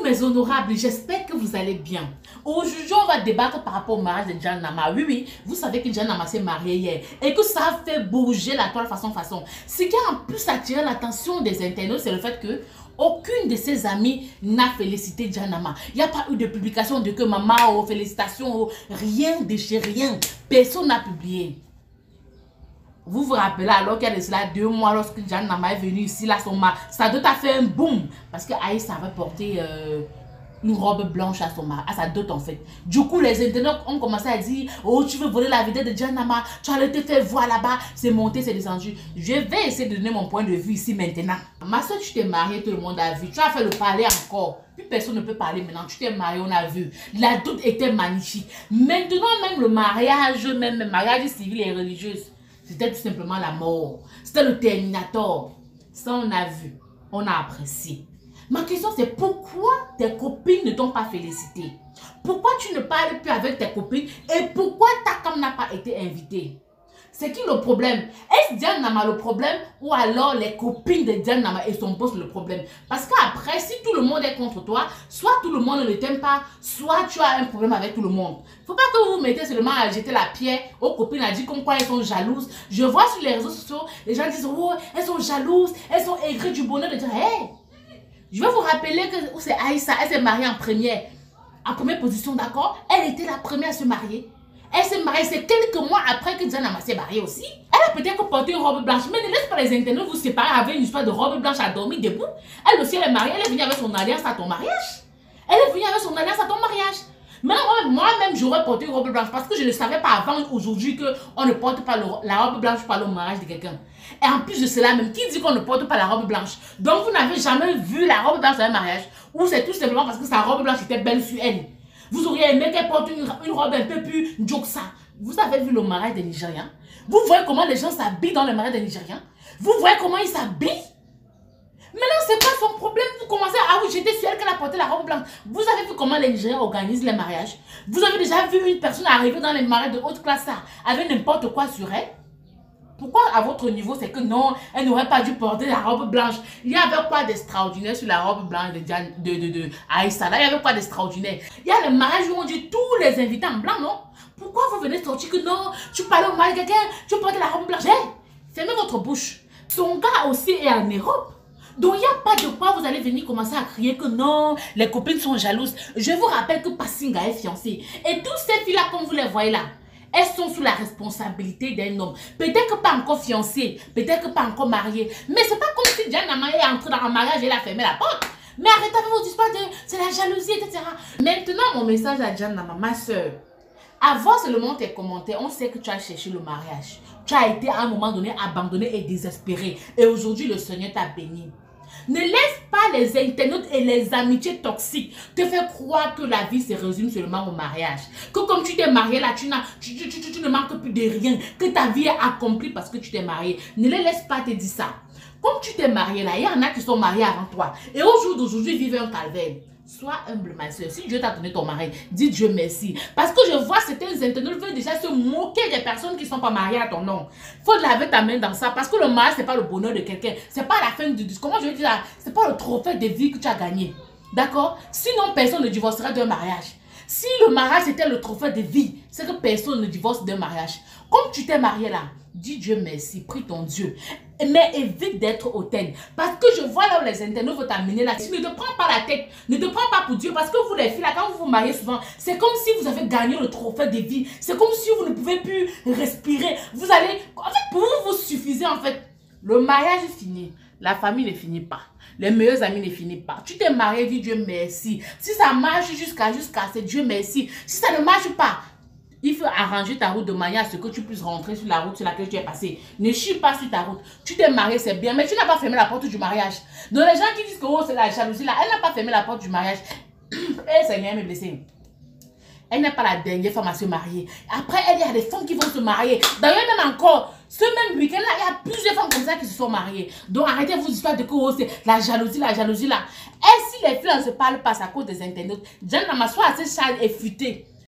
mes honorables, j'espère que vous allez bien. Aujourd'hui, on va débattre par rapport au mariage de Jan Nama. Oui, vous savez que Jan Nama s'est marié hier et que ça a fait bouger la toile façon. Ce qui a en plus attiré l'attention des internautes, c'est le fait que aucune de ses amies n'a félicité Jan Nama. Il n'y a pas eu de publication de que maman, oh, félicitations, oh, rien de chez rien. Personne n'a publié. Vous vous rappelez alors qu'il y a de cela 2 mois lorsque Jan Nama est venu ici, là, ça doit a fait un boom. Parce que Aïssa avait porté une robe blanche à sa dot en fait. Du coup, les internautes ont commencé à dire, oh, tu veux voler la vidéo de Jan Nama, tu allais te faire voir là-bas, c'est monté, c'est descendu. Je vais essayer de donner mon point de vue ici maintenant. Ma soeur, tu t'es mariée, tout le monde a vu. Tu as fait le parler encore. Plus personne ne peut parler maintenant. Tu t'es mariée, on a vu. La dot était magnifique. Maintenant, même le mariage, même le mariage civil et religieux, c'était tout simplement la mort. C'était le Terminator. Ça, on a vu. On a apprécié. Ma question, c'est pourquoi tes copines ne t'ont pas félicité? Pourquoi tu ne parles plus avec tes copines? Et pourquoi ta cam n'a pas été invitée? C'est qui le problème? Est-ce Jan Nama le problème ou alors les copines de Jan Nama et son boss le problème? Parce qu'après, si tout le monde est contre toi, soit tout le monde ne t'aime pas, soit tu as un problème avec tout le monde. Faut pas que vous vous mettez seulement à jeter la pierre aux copines, à dire comme quoi elles sont jalouses. Je vois sur les réseaux sociaux, les gens disent, oh, elles sont jalouses, elles sont aigries du bonheur de dire, hey, je vais vous rappeler que c'est Aïssa, elle s'est mariée en première position, d'accord? Elle était la première à se marier. Elle s'est mariée, c'est quelques mois après que Jan Nama s'est mariée aussi. Elle a peut-être porté une robe blanche, mais ne laisse pas les internautes vous séparer avec une histoire de robe blanche à dormir debout. Elle aussi, elle est mariée, elle est venue avec son alliance à ton mariage. Elle est venue avec son alliance à ton mariage. Maintenant, moi-même, j'aurais porté une robe blanche parce que je ne savais pas avant aujourd'hui qu'on ne porte pas la robe blanche pour aller au mariage de quelqu'un. Et en plus de cela, même, qui dit qu'on ne porte pas la robe blanche? Donc, vous n'avez jamais vu la robe blanche à un mariage, ou c'est tout simplement parce que sa robe blanche était belle sur elle. Vous auriez aimé qu'elle porte une robe un peu plus joksa. Vous avez vu le mariage des Nigériens? Vous voyez comment les gens s'habillent dans le mariage des Nigériens? Vous voyez comment ils s'habillent? Maintenant, c'est pas son problème. Vous commencez à, ah oui, j'étais sur elle qu'elle a porté la robe blanche. Vous avez vu comment les Nigériens organisent les mariages? Vous avez déjà vu une personne arriver dans les mariages de haute classe avec n'importe quoi sur elle? Pourquoi à votre niveau, c'est que non, elle n'aurait pas dû porter la robe blanche? Il y avait quoi d'extraordinaire sur la robe blanche de Aïssa? Là, il y avait quoi d'extraordinaire? Il y a le mariage où on dit tous les invités en blanc, non? Pourquoi vous venez sortir que non, tu parles au mariage de quelqu'un, tu portes la robe blanche? Hey, fermez votre bouche. Son gars aussi est en Europe. Donc, il n'y a pas de quoi vous allez venir commencer à crier que non, les copines sont jalouses. Je vous rappelle que Passinga est fiancée. Et toutes ces filles-là, comme vous les voyez là, elles sont sous la responsabilité d'un homme. Peut-être que pas encore fiancée, peut-être que pas encore mariée. Mais c'est pas comme si Jan Nama est entrée dans un mariage et elle a fermé la porte. Mais arrêtez avec vos histoires de c'est la jalousie, etc. Maintenant, mon message à Jan Nama, ma soeur. Avant seulement tes commentaires, on sait que tu as cherché le mariage. Tu as été à un moment donné abandonné et désespéré. Et aujourd'hui, le Seigneur t'a béni. Ne laisse pas les internautes et les amitiés toxiques te faire croire que la vie se résume seulement au mariage. Que comme tu t'es marié là, tu ne manques plus de rien. Que ta vie est accomplie parce que tu t'es marié. Ne les laisse pas te dire ça. Comme tu t'es marié là, il y en a qui sont mariés avant toi. Et au jour d'aujourd'hui, vivent un calvaire. Sois humble, ma soeur. Si Dieu t'a donné ton mari, dis Dieu merci. Parce que je vois certains internautes veulent déjà se moquer des personnes qui ne sont pas mariées à ton nom. Il faut laver ta main dans ça. Parce que le mariage, ce n'est pas le bonheur de quelqu'un. Ce n'est pas la fin du discours. Comment je veux dire? Ce n'est pas le trophée de vie que tu as gagné. D'accord? Sinon, personne ne divorcerait d'un mariage. Si le mariage était le trophée de vie, c'est que personne ne divorce d'un mariage. Comme tu t'es marié là, dis Dieu merci, prie ton Dieu. Mais évite d'être hautaine. Parce que je vois là où les internautes vont t'amener là. Ne te prends pas la tête. Ne te prends pas pour Dieu. Parce que vous les filles là, quand vous vous mariez souvent, c'est comme si vous avez gagné le trophée de vie. C'est comme si vous ne pouvez plus respirer. Vous allez... En fait, pour vous, vous suffisez en fait. Le mariage est fini. La famille ne finit pas. Les meilleurs amis ne finissent pas. Tu t'es marié, dis Dieu merci. Si ça marche jusqu'à c'est Dieu merci. Si ça ne marche pas, il faut arranger ta route de manière à ce que tu puisses rentrer sur la route sur laquelle tu es passé. Ne chie pas sur ta route. Tu t'es marié, c'est bien, mais tu n'as pas fermé la porte du mariage. Donc les gens qui disent que oh, c'est la jalousie là, elle n'a pas fermé la porte du mariage. Eh Seigneur, m'est blessé. Elle n'est pas la dernière femme à se marier. Après, il y a des femmes qui vont se marier. D'ailleurs, même encore, ce même week-end-là, il y a plusieurs femmes comme ça qui se sont mariées. Donc, arrêtez vos histoires de que oh, c'est la jalousie là. Et si les filles ne se parlent pas, c'est à cause des internautes. Jan Nama soit assez sale et futé.